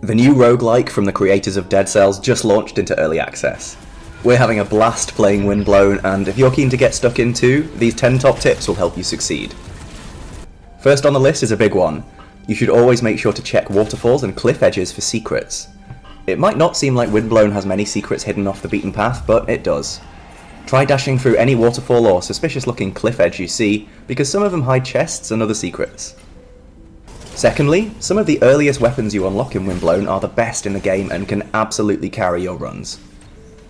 The new roguelike from the creators of Dead Cells just launched into early access. We're having a blast playing Windblown, and if you're keen to get stuck in too, these 10 top tips will help you succeed. First on the list is a big one. You should always make sure to check waterfalls and cliff edges for secrets. It might not seem like Windblown has many secrets hidden off the beaten path, but it does. Try dashing through any waterfall or suspicious looking cliff edge you see, because some of them hide chests and other secrets. Secondly, some of the earliest weapons you unlock in Windblown are the best in the game and can absolutely carry your runs.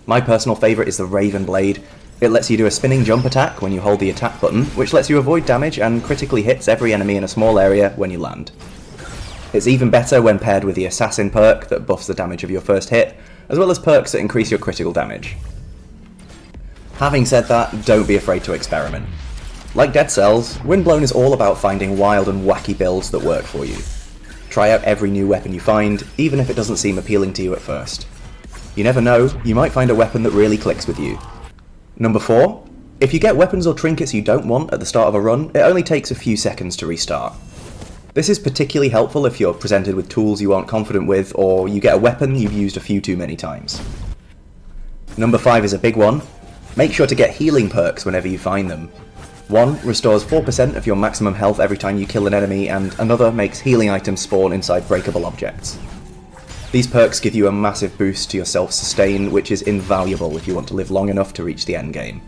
My personal favourite is the Raven Blade. It lets you do a spinning jump attack when you hold the attack button, which lets you avoid damage and critically hits every enemy in a small area when you land. It's even better when paired with the Assassin perk that buffs the damage of your first hit, as well as perks that increase your critical damage. Having said that, don't be afraid to experiment. Like Dead Cells, Windblown is all about finding wild and wacky builds that work for you. Try out every new weapon you find, even if it doesn't seem appealing to you at first. You never know, you might find a weapon that really clicks with you. Number 4. If you get weapons or trinkets you don't want at the start of a run, it only takes a few seconds to restart. This is particularly helpful if you're presented with tools you aren't confident with, or you get a weapon you've used a few too many times. Number 5 is a big one. Make sure to get healing perks whenever you find them. One restores 4% of your maximum health every time you kill an enemy, and another makes healing items spawn inside breakable objects. These perks give you a massive boost to your self-sustain, which is invaluable if you want to live long enough to reach the endgame.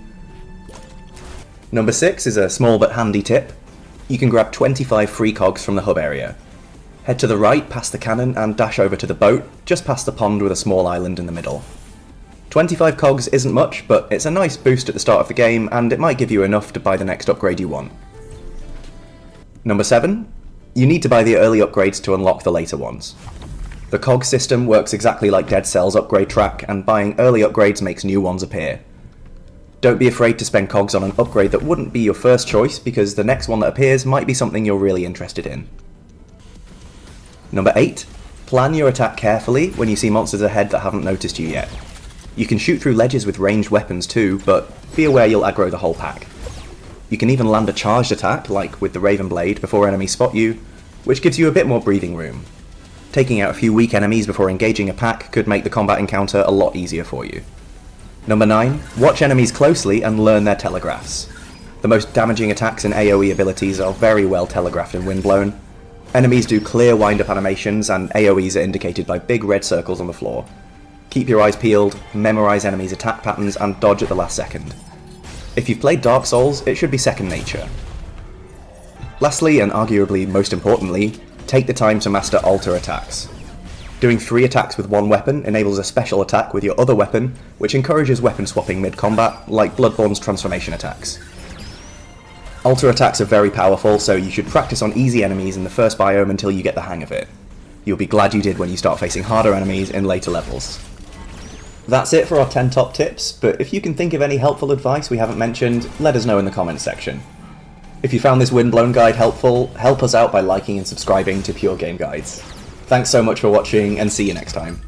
Number 6 is a small but handy tip. You can grab 25 free cogs from the hub area. Head to the right past the cannon and dash over to the boat, just past the pond with a small island in the middle. 25 cogs isn't much, but it's a nice boost at the start of the game, and it might give you enough to buy the next upgrade you want. Number 7. You need to buy the early upgrades to unlock the later ones. The cog system works exactly like Dead Cells' upgrade track, and buying early upgrades makes new ones appear. Don't be afraid to spend cogs on an upgrade that wouldn't be your first choice, because the next one that appears might be something you're really interested in. Number 8. Plan your attack carefully when you see monsters ahead that haven't noticed you yet. You can shoot through ledges with ranged weapons too, but be aware you'll aggro the whole pack. You can even land a charged attack, like with the Raven Blade, before enemies spot you, which gives you a bit more breathing room. Taking out a few weak enemies before engaging a pack could make the combat encounter a lot easier for you. Number 9. Watch enemies closely and learn their telegraphs. The most damaging attacks and AoE abilities are very well telegraphed in Windblown. Enemies do clear wind-up animations, and AoEs are indicated by big red circles on the floor. Keep your eyes peeled, memorise enemies' attack patterns, and dodge at the last second. If you've played Dark Souls, it should be second nature. Lastly, and arguably most importantly, take the time to master alter attacks. Doing 3 attacks with one weapon enables a special attack with your other weapon, which encourages weapon swapping mid-combat, like Bloodborne's transformation attacks. Alter attacks are very powerful, so you should practice on easy enemies in the first biome until you get the hang of it. You'll be glad you did when you start facing harder enemies in later levels. That's it for our 10 top tips, but if you can think of any helpful advice we haven't mentioned, let us know in the comments section. If you found this Windblown guide helpful, help us out by liking and subscribing to Pure Game Guides. Thanks so much for watching, and see you next time.